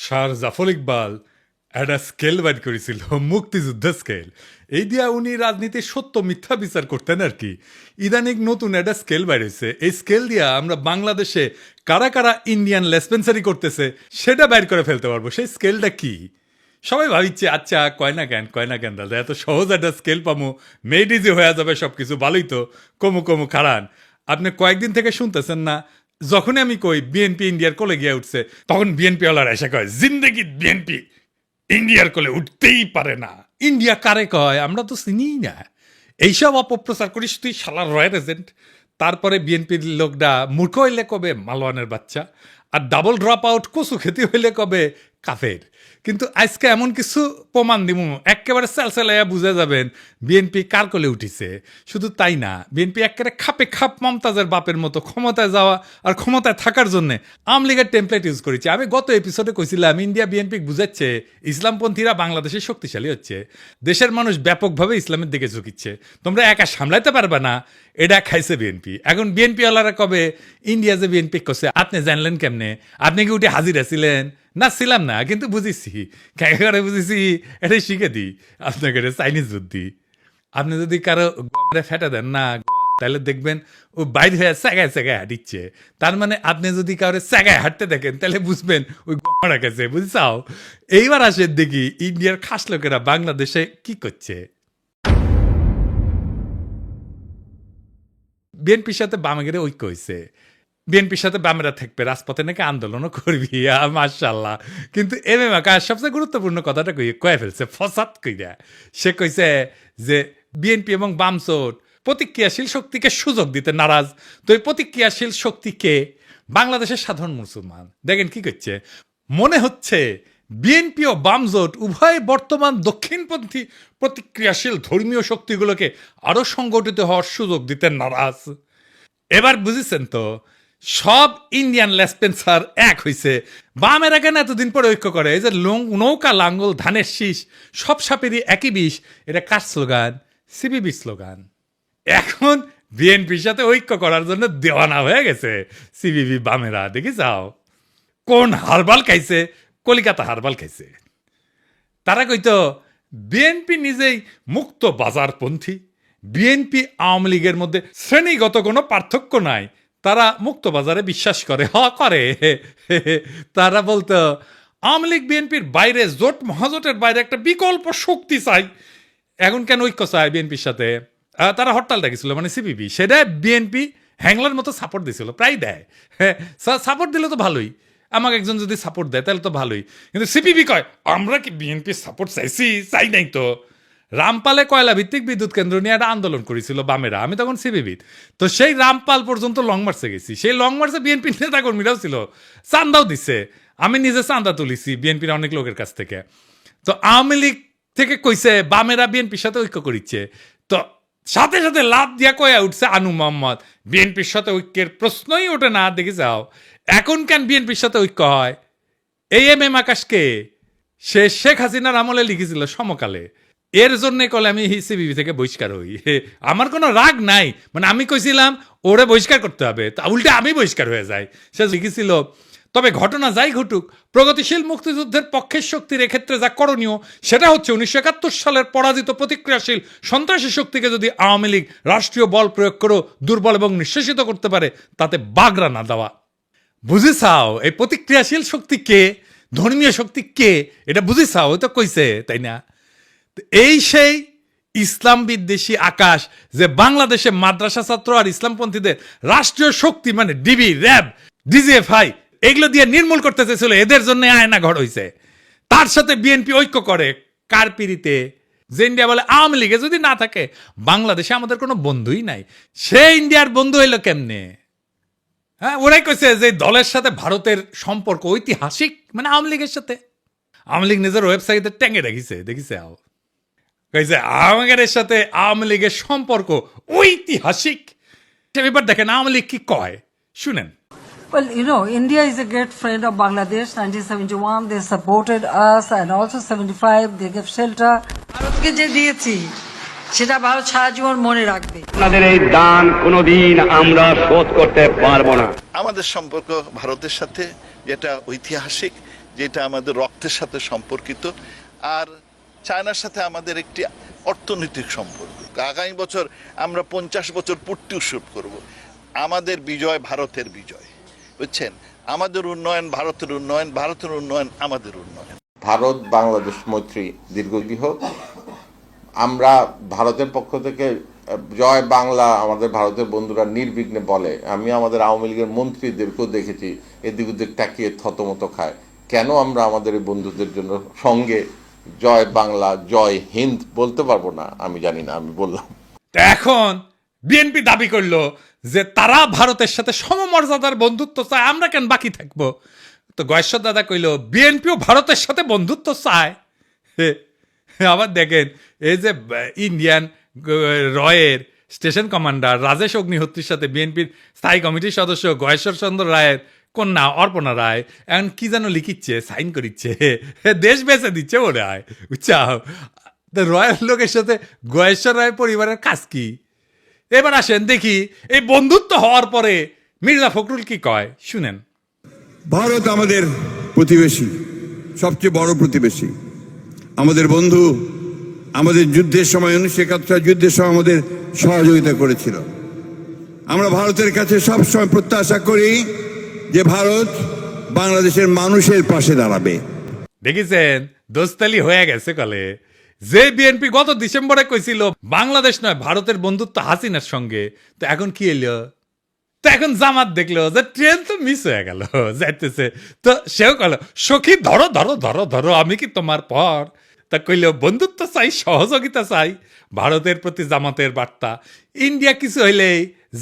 Sir Zafar Iqbal একটা scale বাইর করেছিল, মুক্তিযুদ্ধ স্কেল। এই দিয়া উনি রাজনীতির সত্য মিথ্যা বিচার করতেন আর কি। ইদানিক নতুন একটা স্কেল বাইর হয়েছে। এই স্কেল দিয়া আমরা বাংলাদেশে কারা কারা ইন্ডিয়ান লেসপেন্সারি করতেছে সেটা বাইর করে ফেলতে পারবো। সেই স্কেলটা কি? সবাই ভাবিচ্ছে আচ্ছা কয় না কেন দাদা, এত সহজ একটা স্কেল পামো, মেড ইজি হয়ে যাবে সব কিছু, ভালোই তো। কমু খারান, আপনি কয়েকদিন থেকে শুনতেছেন না, যখনই আমি কই বিএনপি ইন্ডিয়ার কোলে গিয়ে উঠছে, তখন বিএনপি ওয়ালারা এসে কয় জিন্দেগি বিএনপি ইন্ডিয়ার কোলে উঠতেই পারে না। ইন্ডিয়া কারে কয়? আমরা তো চিনিই না। এইসব অপপ্রচার করিস তুই শালার রয়্যাল এজেন্ট। তারপরে বিএনপির লোকটা মূর্খ হইলে কবে মালওয়ানের বাচ্চা, আর ডাবল ড্রপ আউট কচু খেতে হইলে কবে কাফের। কিন্তু আজকে এমন কিছু প্রমাণ দিব একেবারে চালচালাইয়া বুঝে যাবেন বিএনপি কার কোলে উঠিছে। শুধু তাই না, বিএনপি একেবারে খাপে খাপ মমতাজের বাপের মতো ক্ষমতায় যাওয়া আর ক্ষমতায় থাকার জন্য আওয়ামী লীগের টেমপ্লেট ইউজ করেছে। আমি গত এপিসোডে কইছিলাম ইন্ডিয়া বিএনপি বুঝাচ্ছে ইসলামপন্থীরা বাংলাদেশে শক্তিশালী হচ্ছে, দেশের মানুষ ব্যাপকভাবে ইসলামের দিকে ঝুঁকিচ্ছে, তোমরা একা সামলাইতে পারবে না, এটা খাইছে বিএনপি। এখন বিএনপি ওয়ালারা কবে ইন্ডিয়া যে বিএনপি করছে আপনি জানলেন কেমনে? আপনি কি উঠে হাজির ছিলেন? না ছিলাম না, কিন্তু বুঝেছি, করে বুঝেছি, এটাই শিখে দিই আপনাকে, চাইনিজ বুদ্ধি। আপনি যদি কারো ফেটে দেন না, তাহলে দেখবেন ও বাইর হয়ে স্যাগায় স্যাগায় হাঁটিচ্ছে। তার মানে আপনি যদি কারো স্যাগায় হাঁটতে দেখেন তাহলে বুঝবেন ওই গড়া গেছে, বুঝছাও? এইবার আসেন দেখি ইন্ডিয়ার খাস লোকেরা বাংলাদেশে কি করছে। বিএনপির সাথে বামেগের ঐক্য হয়েছে, বিএনপির সাথে বামেরা থাকবে, রাজপথে নাকি আন্দোলনও করবি, মাশাল্লাহ। কিন্তু এম এম আকাশ সবচেয়ে গুরুত্বপূর্ণ কথাটা কয়ে ফেলছে ফসাদ কইরা। সে কইছে যে বিএনপি এবং বামসোট প্রতিক্রিয়াশীল শক্তিকে সুযোগ দিতে নারাজ। তো এই প্রতিক্রিয়াশীল শক্তিকে বাংলাদেশের সাধারণ মুসলমান দেখেন কি করছে। মনে হচ্ছে বিএনপি ও বামজোট উভয় বর্তমান দক্ষিণপন্থী প্রতিক্রিয়াশীল ধর্মীয় শক্তিগুলোকে আরো সংগঠিত হওয়ার সুযোগ দিতে নারাজ। এবার বুঝেছেন তো, সব ইন্ডিয়ান লেসপেন্সার এক হইছে। বামেরা কেন এতদিন পরে ঐক্য করে? এই যে নৌকা লাঙ্গল ধানের শীষ সব সাপেরই একই বিষ, এটা কার স্লোগান? CPB slogan. এখন বিএনপির সাথে ঐক্য করার জন্য দেওয়ানা হয়ে গেছে সিপিবি বামেরা। দেখি যাও কোন হারবাল খাইছে, কলিকাতা হারবাল খাইছে। তারা কইতো বিএনপি নিজেই মুক্ত বাজারপন্থী, বিএনপি আওয়ামী লীগের মধ্যে শ্রেণীগত কোনো পার্থক্য নাই, তারা মুক্ত বাজারে বিশ্বাস করে। করে তারা বলতো আওয়ামী লীগ বিএনপির বাইরে, জোট মহাজোটের বাইরে একটা বিকল্প শক্তি চাই। এখন কেন ঐক্য চায় বিএনপির সাথে? তারা হরতাল ডাকিছিল, মানে সিপিবি, সেটা বিএনপি হ্যাংলার মতো সাপোর্ট দিছিল, প্রায় দেয়। সাপোর্ট দিলে তো ভালোই, আমাকে একজন যদি সাপোর্ট দেয় তাহলে তো ভালোই। কিন্তু সিপিবি কয় আমরা কি বিএনপির সাপোর্ট চাইছি? চাই নাই তো। রামপালে কয়লা ভিত্তিক বিদ্যুৎ কেন্দ্র নিয়ে একটা আন্দোলন করেছিল বামেরা, আমি তখন সিপিবির। তো সেই রামপাল পর্যন্ত লং মার্চে গেছি। সেই লং মার্চে বিএনপির নেতা কর্মীরাও ছিল, চান্দাও দিচ্ছে, আমি নিজে চান্দা তুলিছি বিএনপির অনেক লোকের কাছ থেকে। তো আওয়ামী লীগ থেকে কইছে বামেরা বিএনপির সাথে ঐক্য করিচ্ছে, তো সাথে সাথে লাভ দিয়া কয়া উঠছে আনু মোহাম্মদ বিএনপির সাথে ঐক্যের প্রশ্নই ওঠে না। দেখে যাও এখন কেন বিএনপির সাথে ঐক্য হয়? এই এম এম আকাশকে সে শেখ হাসিনার আমলে লিখেছিল সমকালে, এর জন্য কলে আমি সিপিবি থেকে বহিষ্কার হই। আমার কোনো রাগ নাই, মানে আমি কইছিলাম ওরে বহিষ্কার করতে হবে, তা উল্টে আমি বহিষ্কার হয়ে যাই। সে লিখেছিল তবে ঘটনা যাই ঘটুক, প্রগতিশীল মুক্তিযুদ্ধের পক্ষের শক্তির এক্ষেত্রে যা করণীয় সেটা হচ্ছে 1971 সালের পরাজিত প্রতিক্রিয়াশীল সন্ত্রাসী শক্তিকে যদি আওয়ামী লীগ রাষ্ট্রীয় বল প্রয়োগ করে দুর্বল এবং নিঃশেষিত করতে পারে, তাতে বাগড়া না দেওয়া। বুঝেছাও এই প্রতিক্রিয়াশীল শক্তি কে, ধর্মীয় শক্তি কে, এটা বুঝেছাও? ওই তো কইছে, তাই না? এই সেই ইসলাম বিদ্বেষী আকাশ যে বাংলাদেশে মাদ্রাসা ছাত্র আর ইসলামপন্থীদের রাষ্ট্রীয় শক্তি মানে ডিবি, র্যাব, ডিজিএফআই এগুলো দিয়ে নির্মূল করতে চেয়েছিল, এদের জন্য আয়না ঘর হইছে। তার সাথে বিএনপি ঐক্য করে কার পিড়িতে? যে ইন্ডিয়া বলে আওয়ামী লীগে যদি না থাকে বাংলাদেশে আমাদের কোনো বন্ধুই নাই। সে ইন্ডিয়ার বন্ধু হইলো কেমনে? হ্যাঁ, ওরাই কইছে যে দলের সাথে ভারতের সম্পর্ক ঐতিহাসিক, মানে আওয়ামী লীগের সাথে। আওয়ামী লীগ নিজের ওয়েবসাইটে ট্যাঙ্গে রেখেছে, দেখিছে আও কইছে আমাদের সাথে আওয়ামী লীগের সম্পর্ক ঐতিহাসিক। এবার দেখেন আওয়ামী লীগ কি কয়, শুনেন। Well, you know, India is a great friend of Bangladesh. 1971, they supported us, and also 75, they gave shelter. ভারতকে যে দিয়েছি সেটা ভারত সারা জীবন মনে রাখবে। আপনাদের এই দান কোনোদিন আমরা শোধ করতে পারবো না। আমাদের সম্পর্ক ভারতের সাথে যেটা ঐতিহাসিক, যেটা আমাদের রক্তের সাথে সম্পর্কিত, আর চায়নার সাথে আমাদের একটি অর্থনৈতিক সম্পর্ক। আগামী বছর আমরা 50 বছর পূর্তি উৎসব করব। আমাদের বিজয় ভারতের বিজয়, বুঝছেন? আমাদের উন্নয়ন ভারতের উন্নয়ন, ভারতের উন্নয়ন আমাদের উন্নয়ন। ভারত বাংলাদেশ মৈত্রী দীর্ঘজীবী হোক। আমরা ভারতের পক্ষ থেকে জয় বাংলা আমাদের ভারতের বন্ধুরা নির্বিঘ্নে বলে। আমি আমাদের আওয়ামী লীগের মন্ত্রীদেরকেও দেখেছি এদিক ওদিক তাকিয়ে থতমত খায়। কেন আমরা আমাদের এই বন্ধুদের জন্য সঙ্গে জয় বাংলা জয় হিন্দ বলতে পারবো না? আমি জানি না, আমি বললাম। এখন বিএনপি দাবি করলো যে তারা ভারতের সাথে সমমর্যাদার বন্ধুত্ব চায়, আমরা কেন বাকি থাকবো? তো গয়েশ্বর দাদা কইল বিএনপিও ভারতের সাথে বন্ধুত্ব চায়। আবার দেখেন এই যে ইন্ডিয়ান রয়ের স্টেশন কমান্ডার রাজেশ অগ্নিহোত্রীর সাথে বিএনপির স্থায়ী কমিটির সদস্য গয়েশ্বর চন্দ্র রায়ের কন্যা অর্পণা রায় এখন কি যেন লিখিচ্ছে, সাইন করিচ্ছে, দেশ বেঁচে দিচ্ছে বলে হয়, বুঝছাও? রয়্যাল লোকের সাথে গয়েশ্বর রায় পরিবারের কাজ কি? এবার আসেন দেখি এই বন্ধুত্ব হওয়ার পরে মির্জা ফখরুল কি কয়, শুনেন। ভারত আমাদের প্রতিবেশী, সবচেয়ে বড় প্রতিবেশী, আমাদের বন্ধু। আমাদের যুদ্ধের সময় 1971 যুদ্ধের সময় আমাদের সহযোগিতা করেছিল। আমরা ভারতের কাছে সবসময় প্রত্যাশা করি যে ভারত বাংলাদেশের মানুষের পাশে দাঁড়াবে। দেখেছেন দোস্তালি হয়ে গেছে কলে। যে বিএনপি গত ডিসেম্বরে কইছিল বাংলাদেশ নয় ভারতের বন্ধুত্ব হাসিনার সঙ্গে, তো এখন কি এলো? তো এখন জামাত দেখলো যে ট্রেন তো মিস হয়ে গেল, যাইতেছে। তো সেও কল সখী ধরো ধরো ধরো ধরো, আমি কি তোমার পর? তা কইল বন্ধুত্ব চাই, সহযোগিতা চাই। ভারতের প্রতি জামাতের বার্তা। ইন্ডিয়া কিছু হইলেই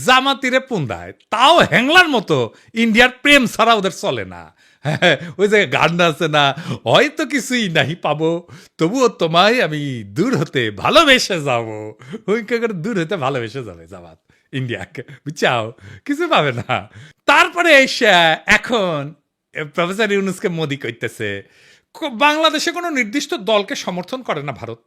জামাতিরে পুন্দায়, তাও হ্যাংলার মতো। ইন্ডিয়ার প্রেম ছাড়া ওদের চলে না। হ্যাঁ, ওই যে গান আছে না, হয়তো কিছুই নাহি পাবো তবুও তোমায় আমি দূর হতে ভালোবেসে যাবো। ওই করে দূর হতে ভালোবেসে যাবে জামাত ইন্ডিয়াকে, বুঝছাও? কিছু পাবে না। তারপরে এসে এখন প্রফেসর ইউনুসকে মোদি কইতেছে বাংলাদেশে কোনো নির্দিষ্ট দলকে সমর্থন করে না ভারত।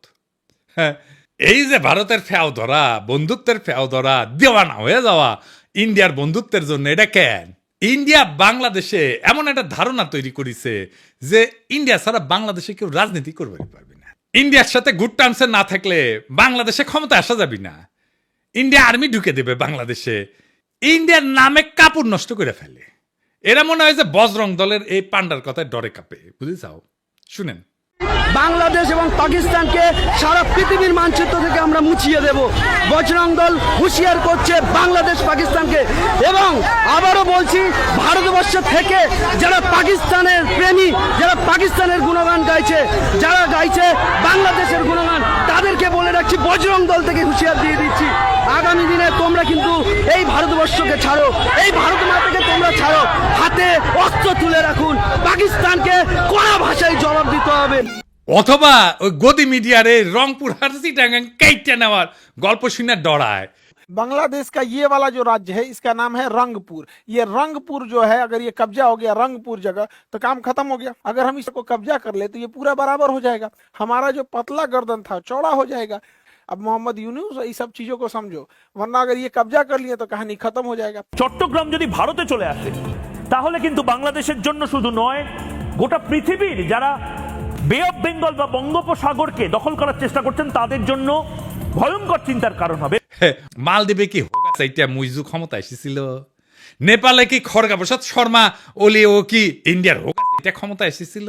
হ্যাঁ, এই যে ভারতের ফেও ধরা, বন্ধুত্বের ফেও ধরা, দেওয়ানা হয়ে যাওয়া ইন্ডিয়ার বন্ধুত্বের জন্য, এটা কেন? ইন্ডিয়া বাংলাদেশে এমন একটা ধারণা তৈরি করেছে যে ইন্ডিয়া ছাড়া বাংলাদেশে কেউ রাজনীতি করবে পারবে না। ইন্ডিয়ার সাথে গুড টার্মসে না থাকলে বাংলাদেশে ক্ষমতা আসা যাবে না। ইন্ডিয়া আর্মি ঢুকে দেবে বাংলাদেশে, ইন্ডিয়ার নামে কাপড় নষ্ট করে ফেলে। এরা মনে হয় যে বজরং দলের এই পান্ডার কথায় ডরে কাঁপে, বুঝেছাও? শুনেন। বাংলাদেশ এবং পাকিস্তানকে সারা পৃথিবীর মানচিত্র থেকে আমরা মুছিয়ে দেব। বজরং দল হুঁশিয়ার করছে বাংলাদেশ পাকিস্তানকে। এবং আবারও বলছি, ভারতবর্ষ থেকে যারা পাকিস্তানের প্রেমী, যারা পাকিস্তানের গুণগান গাইছে, যারা গাইছে বাংলাদেশের গুণগান, তাদেরকে বলে রাখছি বজরং দল থেকে হুঁশিয়ার দিয়ে দিচ্ছি, আগামী দিনে তোমরা কিন্তু এই ভারতবর্ষকে ছাড়ো, এই ভারত মাতাকে তোমরা ছাড়ো, হাতে অস্ত্র তুলে রাখুন। পাকিস্তানকে কড়া ভাষায় জবাব দিতে হবে। অথবা ওই গদি মিডিয়ারে রংপুর হারসি টাঙ্গাং কাইটে নেওয়ার গল্প শুনে ডরায়। बांग्लादेश का ये वाला जो राज्य है इसका नाम है रंगपुर। ये रंगपुर जो है, अगर ये कब्जा हो गया रंगपुर जगह तो काम खत्म हो गया। अगर हम इसको कब्जा कर ले तो ये पूरा बराबर हो जाएगा। हमारा जो पतला गर्दन था चौड़ा हो जाएगा। अब मोहम्मद यूनुस ये सब चीजों को समझो, वरना अगर ये कब्जा कर लिए तो कहानी खत्म हो जाएगा। চট্টগ্রাম যদি ভারতে চলে আসে তাহলে কিন্তু বাংলাদেশের জন্য শুধু নয়, গোটা পৃথিবীর যারা বে অফ বেঙ্গল বা বঙ্গোপসাগরকে দখল করার চেষ্টা করছেন তাদের জন্য ভয়ঙ্কর চিন্তার কারণ হবে। মালদ্বীপে কি হোগাসাইটা মুইজু ক্ষমতা এসেছিল? নেপালে কি খড়গা প্রসাদ শর্মা ওলি ও কি ইন্ডিয়ার হোগাসাইটা ক্ষমতা এসেছিল?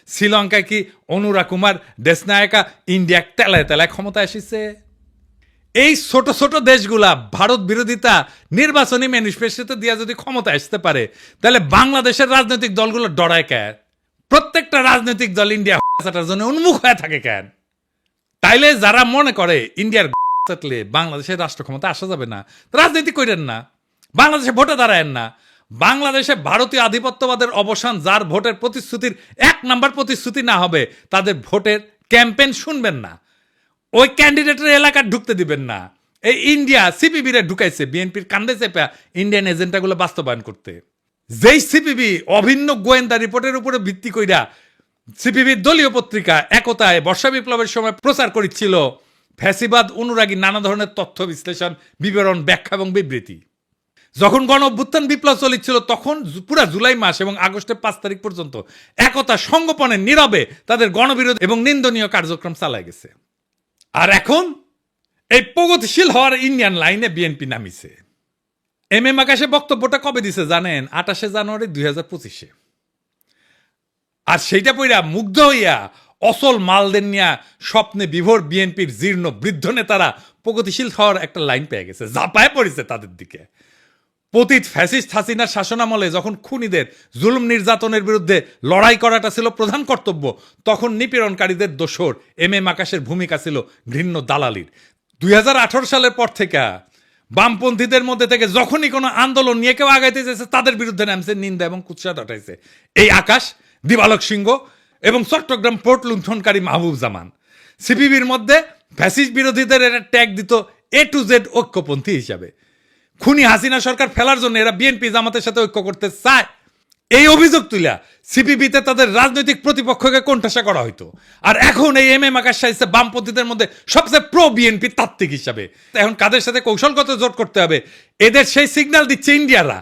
শ্রীলঙ্কায় কি অনুরা কুমার দেশনায়কা ইন্ডিয়া তেলায় তেলায় ক্ষমতা এসেছে? এই ছোট ছোট দেশগুলা ভারত বিরোধিতা নির্বাচনী ম্যানিফেস্টোতে দিয়া যদি ক্ষমতা আসতে পারে, তাহলে বাংলাদেশের রাজনৈতিক দলগুলো ডরায় কেন? প্রত্যেকটা রাজনৈতিক দল ইন্ডিয়া হাঁটার জন্য উন্মুখ হয়ে থাকে কেন? তাইলে যারা মনে করে ইন্ডিয়ার থাকলে বাংলাদেশের রাষ্ট্র ক্ষমতা আসা যাবে না, রাজনীতি করেন না, বাংলাদেশে ভোটে দাঁড়ায়েন না। বাংলাদেশে ভারতীয় আধিপত্যবাদের অবসান, যার ভোটের প্রতিশ্রুতির 1 নাম্বার প্রতিশ্রুতি না হবে, তাদের ভোটের ক্যাম্পেইন শুনবেন না, ওই ক্যান্ডিডেটের এলাকা ঢুকতে দিবেন না। এই ইন্ডিয়া সিপিবি রে ঢুকাইছে বিএনপির কান্দে চেপা ইন্ডিয়ান এজেন্ডাগুলো বাস্তবায়ন করতে। যেই সিপিবি অভিন্ন গোয়েন্দা রিপোর্টের উপরে ভিত্তি কইরা সিপিবির দলীয় পত্রিকা একতায় বর্ষা বিপ্লবের সময় প্রচার করেছিল ফ্যাসিবাদ অনুরাগী নানা ধরনের তথ্য বিশ্লেষণ, বিবরণ, ব্যাখ্যা এবং বিবৃতি। যখন গণ অভ্যুত্থান বিপ্লব চলছিল তখন পুরা জুলাই মাস এবং আগস্টের 5 তারিখ পর্যন্ত একতা সংগোপনে নীরবে তাদের গণবিরোধী এবং নিন্দনীয় কার্যক্রম চালায় গেছে। আর এখন এই প্রগতিশীল হওয়ার ইন্ডিয়ান লাইনে বিএনপি নামিছে। এম এম আকাশে বক্তব্যটা কবে দিছে জানেন? 28শে জানুয়ারি 2025-এ। আর সেইটা পইরা মুগ্ধ হইয়া অসল মালদের নিয়া স্বপ্নে বিভোর বিএনপির জীর্ণ বৃদ্ধ নেতারা প্রগতিশীল হওয়ার একটা লাইন পেয়ে গেছে, ঝাঁপায় পড়েছে তাদের দিকে। পতিত ফ্যাসিস্ট হাসিনার শাসনামলে যখন খুনিদের জুলুম নির্যাতনের বিরুদ্ধে লড়াই করাটা ছিল প্রধান কর্তব্য, তখন নিপীড়নকারীদের দোসর এম এম আকাশের ভূমিকা ছিল ঘৃণ্য দালালির। 2018 সালের পর থেকে বামপন্থীদের মধ্যে থেকে যখনই কোনো আন্দোলন নিয়ে কেউ আগাইতে চেয়েছে তাদের বিরুদ্ধে নামছে, নিন্দা এবং কুৎসা ঘটাইছে এই আকাশ, দিবালক সিংহ এবং চট্টগ্রাম পোর্ট লুণ্ঠনকারী মাহবুব জামান। সিপিবির মধ্যে ফ্যাসিস্ট বিরোধীদের এরা ট্যাগ দিত A to Z ঐক্যপন্থী হিসাবে। খুনি হাসিনা সরকার ফেলার জন্য এরা বিএনপি জামাতের সাথে ঐক্য করতে চায়, এই অভিযোগ তুলিয়া সিপিবিতে তাদের রাজনৈতিক প্রতিপক্ষকে কোণঠাসা করা হইতো। আর এখন এই এম এম আকাশ সাইছে বামপন্থীদের মধ্যে সবচেয়ে প্রো বিএনপি তাত্ত্বিক হিসাবে। এখন কাদের সাথে কৌশলগত জোট করতে হবে এদের সেই সিগন্যাল দিচ্ছে ইন্ডিয়ারা,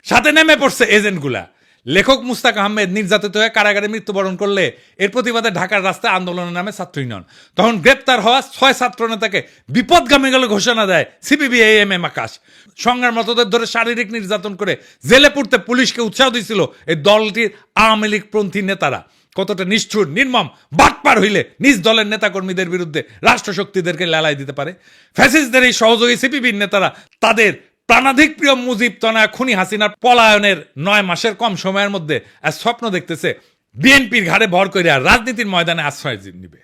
সাথে নেমে পড়ছে এজেন্টগুলা। লেখক মুস্তাক আহমেদ নির্যাতিত হয়ে কারাগারে মৃত্যুবরণ করলে এর প্রতিবাদে ঢাকার রাস্তায় আন্দোলনের নামে ছাত্র ইউনিয়ন। তখন গ্রেপ্তার হওয়া 6 ছাত্র নেতাকে বিপদগামী বলে ঘোষণা দেয় সিপিবি এম এম আকাশ। সংগ্রামরতদের ধরে শারীরিক নির্যাতন করে জেলে পুরতে পুলিশকে উৎসাহ দিয়েছিল এই দলটির আওয়ামী লীগপন্থী নেতারা। কতটা নিষ্ঠুর নির্মম বাটপার হইলে নিজ দলের নেতাকর্মীদের বিরুদ্ধে রাষ্ট্রশক্তিদেরকে লেলাই দিতে পারে। ফ্যাসিস্টদের এই সহযোগী সিপিবির নেতারা তাদের প্রাণাধিক প্রিয় মুজিব তনয়া খুনি হাসিনার পলায়নের 9 মাসের কম সময়ের মধ্যে স্বপ্ন দেখতেছে বিএনপির ঘাড়ে ভর করে রাজনীতির ময়দানে আশ্রয় নিবে।